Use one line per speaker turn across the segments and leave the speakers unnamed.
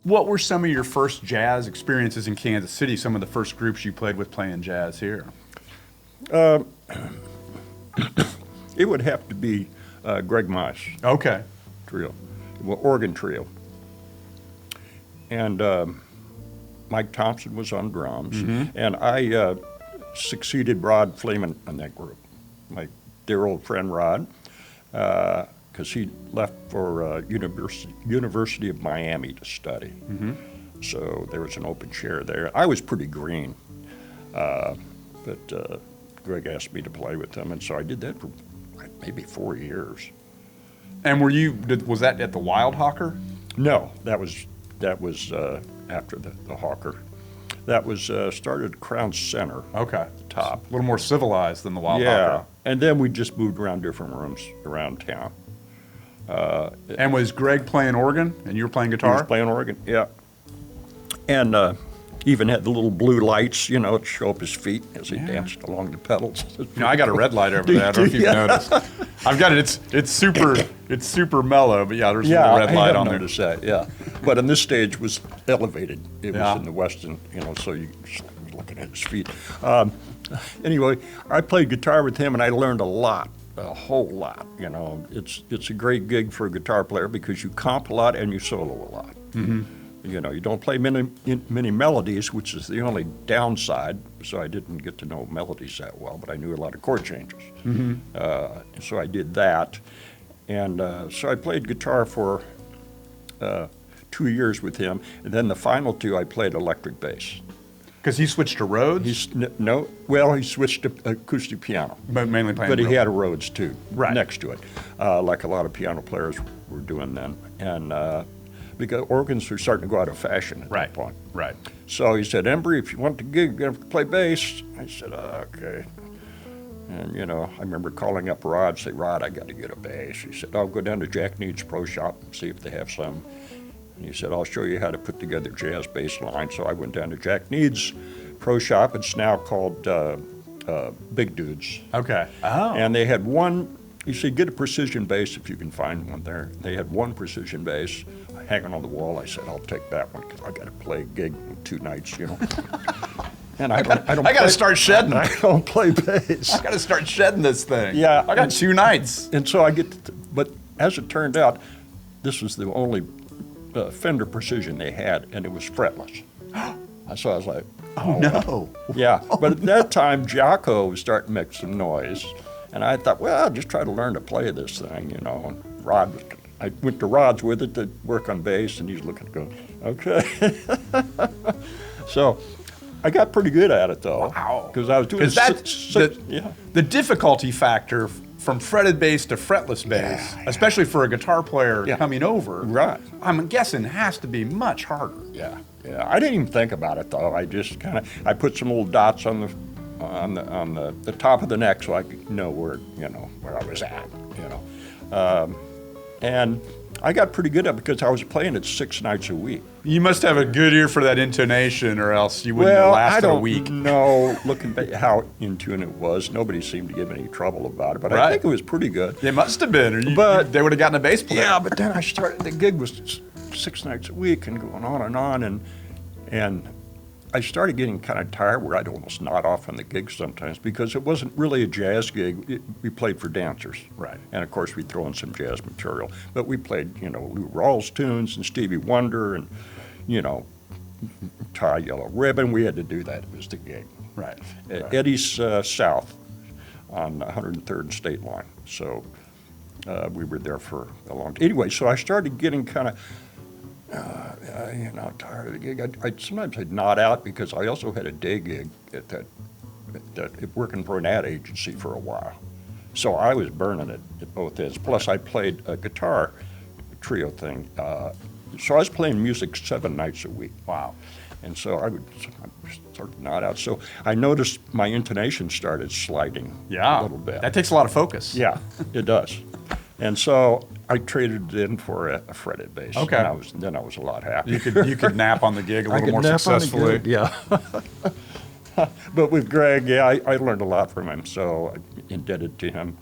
What were some of your first jazz experiences in Kansas City? Some of the first groups you played with playing jazz here?
It would have to be Greg Meise
Okay.
trio, well, organ trio. And Mike Thompson was on drums. And I succeeded Rod Fleeman in that group, my dear old friend Rod, because he left for University of Miami to study. So there was an open chair there. I was pretty green, but Greg asked me to play with him, and so I did that for maybe 4 years.
And was that at the Wildhawker?
No, that was after the Hawker. That was started at Crown Center.
Okay.
Top.
A little more civilized than the Wildhawker.
Yeah, and then we just moved around different rooms around town.
And was Greg playing organ and you were playing
He
guitar?
was playing organ, yeah. And even had the little blue lights, you know, to show up his feet as he danced along the pedals.
You know, I got a red light over there. I don't know if you've noticed. I've got it. It's super mellow, but yeah, there's a little red light on there.
I noticed that, yeah. But in this stage was elevated. It
Yeah.
was in the Westin, you know, so you were looking at his feet. Anyway, I played guitar with him, and I learned a whole lot. You know, it's a great gig for a guitar player because you comp a lot and you solo a lot. You know, you don't play many melodies, which is the only downside. So I didn't get to know melodies that well, but I knew a lot of chord changes. So I did that, and so I played guitar for 2 years with him, and then the final 2 I played electric bass.
Because he switched to Rhodes?
He switched to acoustic piano.
But mainly playing
But he
Rhodes.
had a Rhodes too,
Right.
next to it, like a lot of piano players were doing then. And because organs were starting to go out of fashion at that point.
Right.
So he said, Embrey, if you want the gig, you're going to have to play bass. I said, okay. And, you know, I remember calling up Rod, say, Rod, I got to get a bass. He said, I'll go down to Jack Need's Pro Shop and see if they have some. And he said, I'll show you how to put together jazz bass line. So I went down to Jack Need's Pro Shop. It's now called Big Dudes.
Okay. Oh.
And they had one, you see, get a precision bass if you can find one there. They had one precision bass hanging on the wall. I said, I'll take that one because I got to play a gig in 2 nights, you know. And I got
to start shedding.
I don't play bass.
I got to start shedding this thing.
Yeah.
I got 2 nights.
And so I but as it turned out, this was the only Fender Precision they had, and it was fretless. So I was like, oh
no.
Yeah, but at that time, Jaco was starting to make some noise, and I thought, well, I'll just try to learn to play this thing, you know. And I went to Rod's with it to work on bass, and he's looking, going, okay. So I got pretty good at it, though.
Wow.
Because I was doing
the difficulty factor from fretted bass to fretless bass, especially for a guitar player coming over,
right?
I'm guessing has to be much harder.
Yeah. I didn't even think about it though. I just I put some little dots on the top of the neck so I could know where I was at, you know. And I got pretty good at it because I was playing it 6 nights a week.
You must have a good ear for that intonation, or else you wouldn't have lasted a week.
I don't know, looking back, how in tune it was. Nobody seemed to give any trouble about it, but I think it was pretty good.
It must have been, or they would have gotten a bass player.
Yeah, but then the gig was 6 nights a week and going on, and I started getting kind of tired where I'd almost nod off on the gig sometimes because it wasn't really a jazz gig. We played for dancers.
Right.
And of course we'd throw in some jazz material. But we played, Lou Rawls tunes and Stevie Wonder and, Tie Yellow Ribbon. We had to do that. It was the gig.
Right.
Eddie's South on 103rd and State Line. So we were there for a long time. Anyway, so I started getting kind of tired of the gig. Sometimes I'd nod out because I also had a day gig at working for an ad agency for a while. So I was burning it at both ends. Plus I played a guitar trio thing. So I was playing music 7 nights a week.
Wow.
And so I would start to nod out. So I noticed my intonation started sliding a little bit.
That takes a lot of focus.
Yeah, it does. And so I traded it in for a fretted bass.
Okay.
And then I was a lot happier.
You could nap on the gig a little more successfully.
Yeah. But with Greg, I learned a lot from him. So I'm indebted to him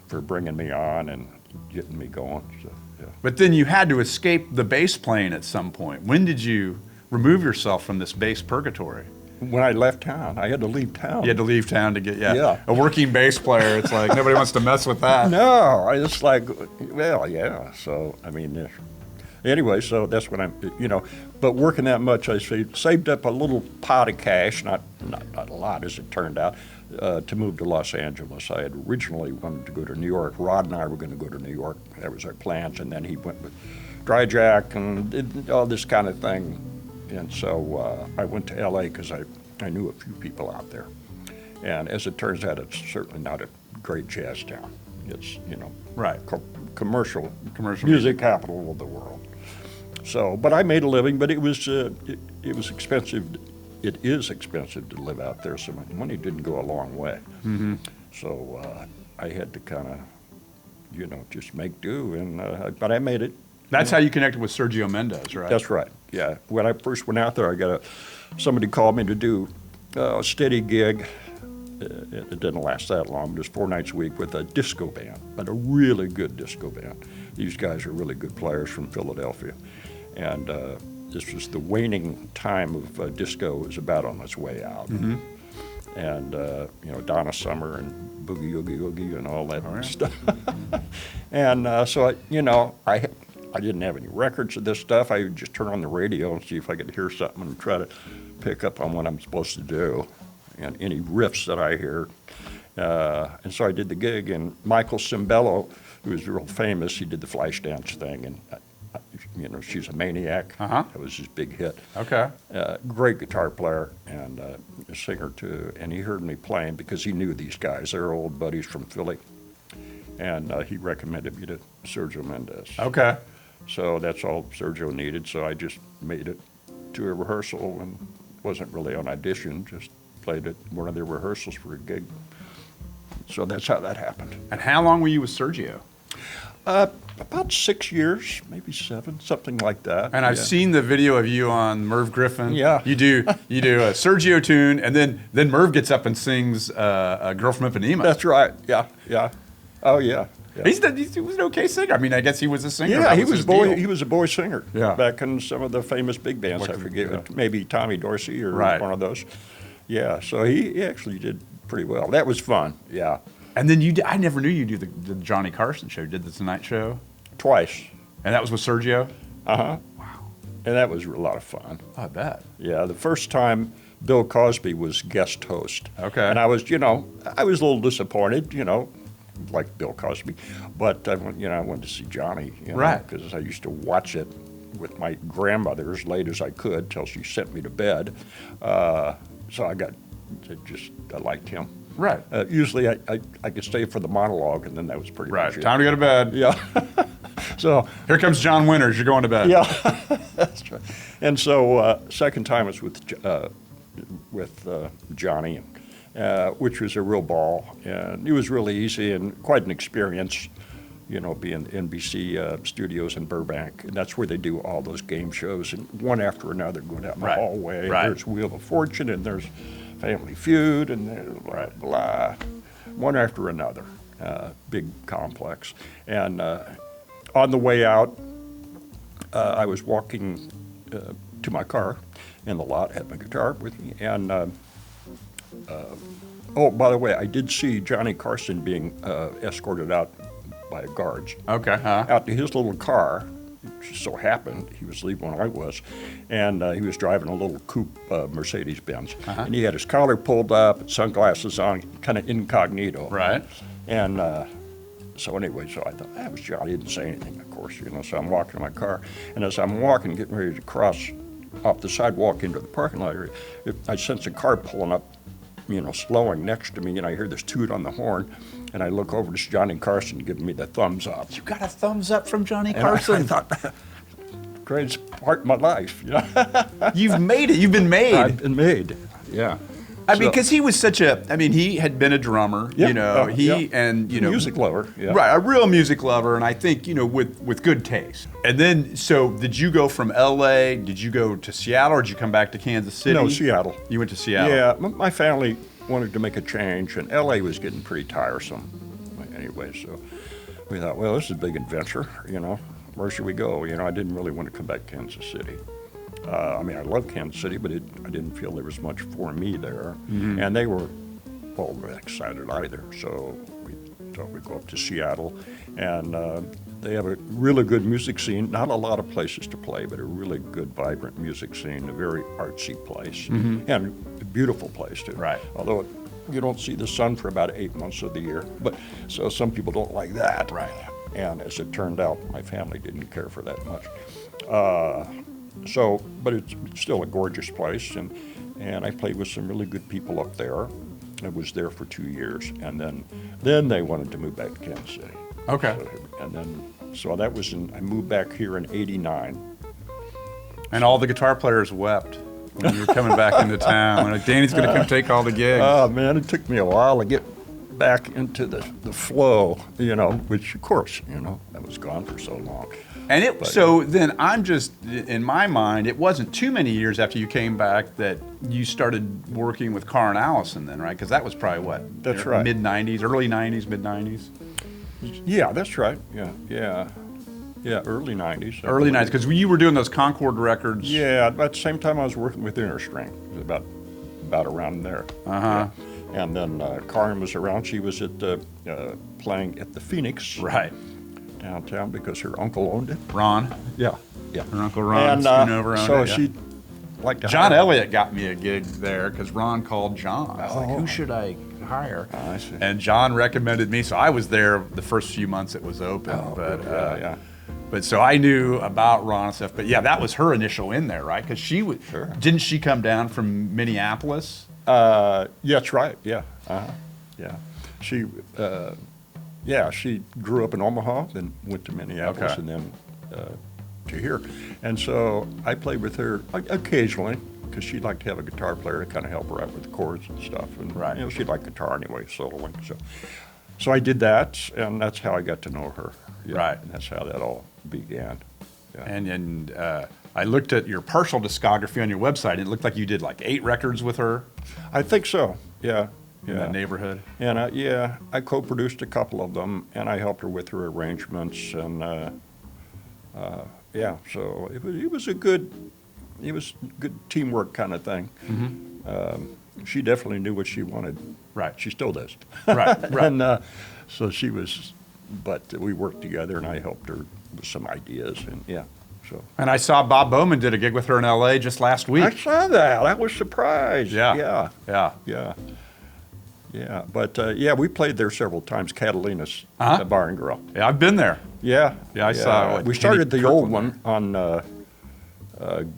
for bringing me on. getting me going. So, yeah.
But then you had to escape the bass playing at some point. When did you remove yourself from this bass purgatory?
When I left town, I had to leave town.
You had to leave town to get,
Yeah.
a working bass player. It's like nobody wants to mess with that.
No, I just like, well, yeah. So, I mean, anyway, so that's what I'm, but working that much, I saved up a little pot of cash, not a lot as it turned out, to move to Los Angeles. I had originally wanted to go to New York. Rod and I were going to go to New York. That was our plans. And then he went with Dry Jack and did all this kind of thing. And so I went to L.A. because I knew a few people out there. And as it turns out, it's certainly not a great jazz town. It's,
Right.
Commercial music capital of the world. So, but I made a living, but it was expensive. It is expensive to live out there, so my money didn't go a long way.
Mm-hmm.
So I had to kind of, just make do, and but I made it.
That's how you connected with Sergio Méndes, right?
That's right. Yeah. When I first went out there, somebody called me to do a steady gig. It didn't last that long, just 4 nights a week with a disco band, but a really good disco band. These guys are really good players from Philadelphia. And this was the waning time of disco. It was about on its way out.
Mm-hmm.
And, Donna Summer and Boogie Oogie Oogie and all that stuff. And so, I didn't have any records of this stuff. I would just turn on the radio and see if I could hear something and try to pick up on what I'm supposed to do and any riffs that I hear. And so I did the gig, and Michael Cimbello, who was real famous, he did the flash dance thing, and She's a Maniac.
Uh-huh.
That was his big hit.
Okay.
Great guitar player and a singer too. And he heard me playing because he knew these guys. They're old buddies from Philly. And he recommended me to Sergio Méndes.
Okay.
So that's all Sergio needed. So I just made it to a rehearsal and wasn't really on audition, just played at one of their rehearsals for a gig. So that's how that happened.
And how long were you with Sergio?
About 6 years, maybe 7, something like that.
And I've seen the video of you on Merv Griffin.
Yeah.
You do a Sergio tune, and then Merv gets up and sings a Girl from Ipanema.
That's right. Yeah. Oh yeah.
He was an okay singer. I mean, I guess he was a singer.
Yeah,
That
he was
his deal.
he was a boy singer.
Yeah.
Back in some of the famous big bands. I forget, maybe Tommy Dorsey or one of those. Yeah. So he actually did pretty well. That was fun. Yeah.
And then I never knew you do the Johnny Carson show. You did the Tonight Show?
Twice.
And that was with Sergio?
Uh-huh.
Wow.
And that was a lot of fun.
Oh, I bet.
Yeah, the first time Bill Cosby was guest host.
Okay.
And I was a little disappointed, like Bill Cosby. But, I wanted to see Johnny,
Right.
because I used to watch it with my grandmother as late as I could till she sent me to bed. So I liked him.
Right.
Usually I could stay for the monologue, and then that was pretty much it.
Time to go to bed.
Yeah. So
here comes John Winters. You're going to bed.
yeah, that's right. And so second time was with Johnny, which was a real ball, and it was really easy and quite an experience. Being NBC studios in Burbank, and that's where they do all those game shows, and one after another go down the hallway.
Right.
There's Wheel of Fortune, and there's Family Feud, and there's blah, blah, one after another. Big complex. And on the way out, I was walking to my car in the lot, had my guitar with me, and by the way, I did see Johnny Carson being escorted out by guards.
Okay.
Out to his little car. It just so happened he was leaving when I was, and he was driving a little coupe Mercedes-Benz.
Uh-huh.
And he had his collar pulled up, sunglasses on, kind of incognito.
Right.
And so I thought, that was Johnny. He didn't say anything, of course, so I'm walking to my car, and as I'm walking, getting ready to cross off the sidewalk into the parking lot area, I sense a car pulling up, slowing next to me, and I hear this toot on the horn, and I look over to Johnny Carson giving me the thumbs up.
You got a thumbs up from Johnny
And
Carson.
I thought, greatest part of my life.
You've made it. You've been made.
I've been made. Yeah.
I mean, because he was he had been a drummer,
music lover. Yeah.
Right, a real music lover, and I think, with good taste. And then, so did you go from L.A., did you go to Seattle, or did you come back to Kansas City?
No, Seattle.
You went to Seattle?
Yeah, my family wanted to make a change, and L.A. was getting pretty tiresome anyway, so we thought, well, this is a big adventure, you know. Where should we go? You know, I didn't really want to come back to Kansas City. I mean, I love Kansas City, but I didn't feel there was much for me there. And they were, well, very excited either. So we thought we'd go up to Seattle. And they have a really good music scene. Not a lot of places to play, but a really good, vibrant music scene. A very artsy place. And a beautiful place, too.
Right.
Although you don't see the sun for about 8 months of the year. But so some people don't like that.
Right.
And as it turned out, my family didn't care for that much. But it's still a gorgeous place, and I played with some really good people up there. I was there for 2 years, and then they wanted to move back to Kansas City.
Okay.
So that was I moved back here in '89.
And all the guitar players wept when you were coming back into town. Like, Danny's going to come take all the gigs.
Oh, man, it took me a while to get back into the flow, you know, which, of course, you know, I was gone for so long.
And so then I'm just, in my mind, it wasn't too many years after you came back that you started working with Karrin Allyson then, right? Because that was probably what?
That's right.
Mid-90s, early 90s, mid-90s?
Yeah, that's right. Yeah, early 90s.
Early 90s, because you were doing those Concord records.
Yeah, at the same time I was working with Interstring. It was about around there.
Uh-huh.
Yeah. And then Karrin was around. She was playing at the Phoenix.
Right.
Downtown because her uncle owned it.
Ron.
Yeah.
Her Uncle Ron Schoonover owned it.
So she liked to
John
hire
Elliott got me a gig there because Ron called John. I was like, who should I hire?
Oh, I see.
And John recommended me, so I was there the first few months it was open. But so I knew about Ron and stuff. But yeah, that was her initial in there, right? Because she was.
Sure.
Didn't she come down from Minneapolis?
Yeah, that's right. Yeah. Yeah. She grew up in Omaha, then went to Minneapolis,
Okay.
and then to here. And so I played with her occasionally because she'd like to have a guitar player to kind of help her out with the chords and stuff. And
Right.
you know, she liked guitar anyway, soloing. So I did that, and that's how I got to know her. Yeah,
Right.
And that's how that all began. Yeah.
And I looked at your partial discography on your website. It looked like you did like 8 records with her
I think so. Yeah.
in that neighborhood.
And I co-produced a couple of them, and I helped her with her arrangements, and so it was good teamwork kind of thing. She definitely knew what she wanted.
Right.
She still does.
Right.
And so she was, but we worked together, and I helped her with some ideas, and so.
And I saw Bob Bowman did a gig with her in L.A. just last week.
I saw that. I was surprised.
Yeah.
But we played there several times. Catalina's
Uh-huh.
Bar and Grill.
Yeah, I've been there.
Yeah.
Yeah, I saw what,
We started
Kenny
the old
Kirkland
one on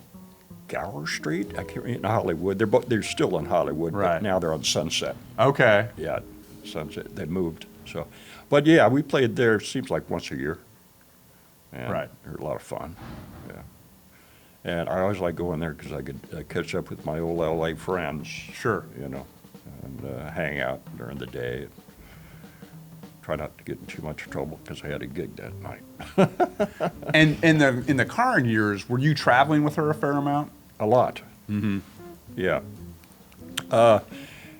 Gower Street. I can't remember, in Hollywood. They're still in Hollywood,
Right.
but now they're on Sunset.
Okay.
Yeah, Sunset. They moved. So, but yeah, we played there. Seems like once a year. And
Right.
They're a lot of fun. Yeah. And I always like going there because I could catch up with my old LA friends.
Sure.
You know, and hang out during the day. Try not to get in too much trouble because I had a gig that night.
And in the Karrin years, were you traveling with her a fair amount?
A lot. Mm-hmm. Yeah.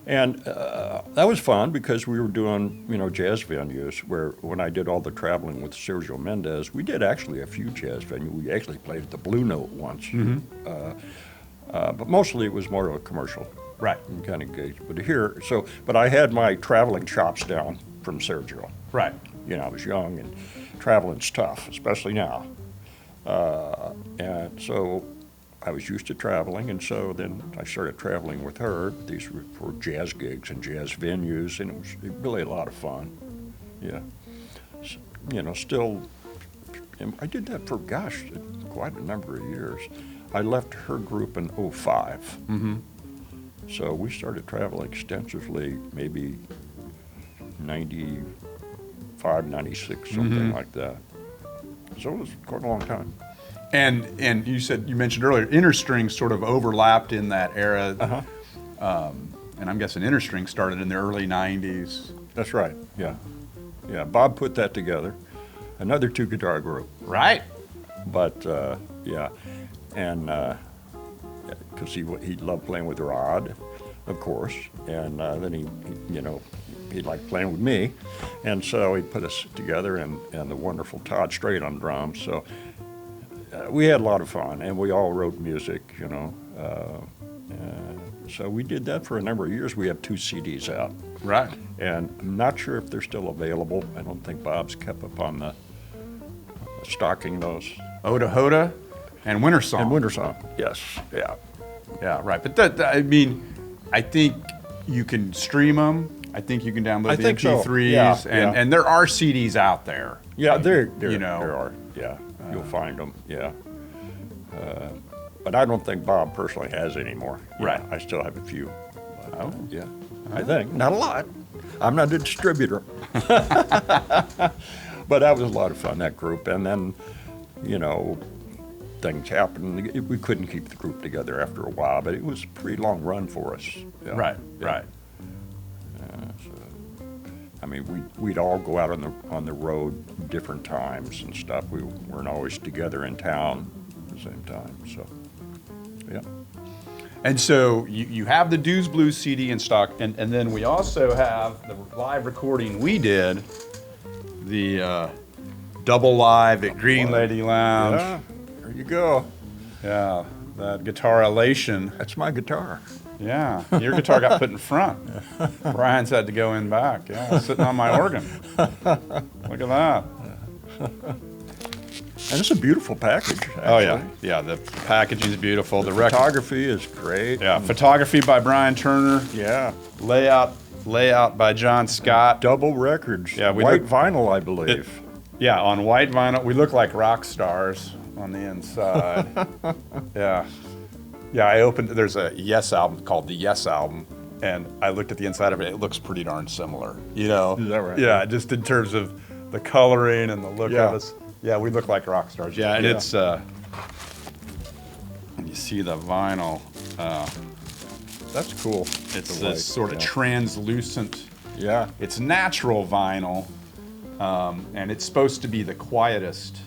And that was fun because we were doing, jazz venues where when I did all the traveling with Sergio Méndes, we did actually a few jazz venues. We actually played at the Blue Note once. But mostly it was more of a commercial kind of gig. But I had my traveling chops down from Sergio.
Right.
I was young and traveling's tough, especially now. And so I was used to traveling, and so then I started traveling with her. These were for jazz gigs and jazz venues, and it was really a lot of fun. Yeah. Still, and I did that for, quite a number of years. I left her group in '05.
Mm-hmm.
So we started traveling extensively, maybe 95, 96, something like that. So it was quite a long time.
And you mentioned earlier, Interstring sort of overlapped in that era.
Uh-huh.
And I'm guessing Interstring started in the early 90s.
That's right, yeah. Yeah, Bob put that together. Another 2-guitar group.
Right.
But, and because he loved playing with Rod, of course, and then he he liked playing with me, and so he put us together, and the wonderful Todd Strait on drums. So we had a lot of fun, and we all wrote music, you know. So we did that for a number of years. We have 2 CDs out.
Right.
And I'm not sure if they're still available. I don't think Bob's kept up on the stocking those.
Oda Hoda and Winter Song.
And Winter Song, yes, yeah.
Yeah, right. But I mean, I think you can stream them. I think you can download the MP3s,
So.
and there are CDs out there.
Yeah, there are. Yeah, you'll find them. Yeah, but I don't think Bob personally has any more.
Right.
I still have a few. But,
Oh.
yeah. I think not a lot. I'm not a distributor. But that was a lot of fun, that group, and then, you know, things happened. We couldn't keep the group together after a while, but it was a pretty long run for us. Yeah.
Right.
Yeah.
Right.
I mean, we'd all go out on the road different times and stuff. We weren't always together in town at the same time. So, yeah.
And so you have the Dues Blues CD in stock, and then we also have the live recording we did, the double live at Green Lady Lounge.
Yeah, there you go.
Yeah, that guitar Elation.
That's my guitar.
Yeah, your guitar got put in front. Brian's had to go in back. Yeah, sitting on my organ. Look at that.
And it's a beautiful package, actually.
Oh yeah, yeah. The packaging is beautiful. The record.
Photography is great.
Yeah, photography by Brian Turner.
Yeah.
Layout by John Scott.
Double records.
Yeah, we
white
look-
vinyl, I believe.
Yeah, on white vinyl. We look like rock stars on the inside. Yeah. Yeah, I opened, there's a Yes album called the Yes album, and I looked at the inside of it. It looks pretty darn similar, you know?
Is that right?
Yeah, just in terms of the coloring and the look
Yeah.
of us. Yeah, we look like rock stars. Yeah, and
Yeah.
it's, you see the vinyl,
That's cool.
it's
The white,
this sort of
yeah.
translucent,
Yeah.
it's natural vinyl, and it's supposed to be the quietest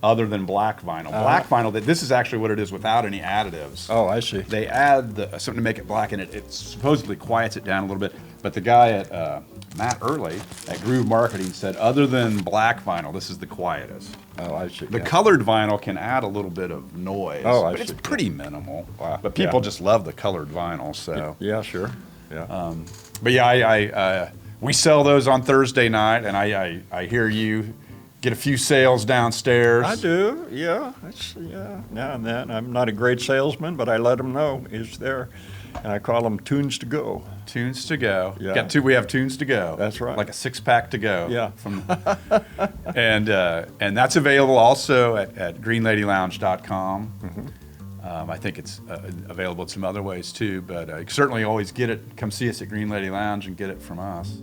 other than black vinyl. Black vinyl, this is actually what it is without any additives.
Oh, I see.
They add something to make it black, and it supposedly quiets it down a little bit. But the guy at Matt Early at Groove Marketing said, other than black vinyl, this is the quietest.
Oh, I see.
The
yeah.
colored vinyl can add a little bit of noise,
Oh, I
but it's
see.
pretty minimal.
Wow.
But people
Yeah.
just love the colored vinyl. So,
Yeah, sure. Yeah.
but yeah, we sell those on Thursday night, and I hear you get a few sales downstairs.
I do, yeah. Now and then. I'm not a great salesman, but I let them know it's there. And I call them tunes to go.
Tunes to go.
Yeah.
We have tunes to go.
That's right.
Like a 6-pack to go.
Yeah.
And that's available also at greenladylounge.com.
Mm-hmm.
I think it's available in some other ways too, but you can certainly always get it. Come see us at Green Lady Lounge and get it from us.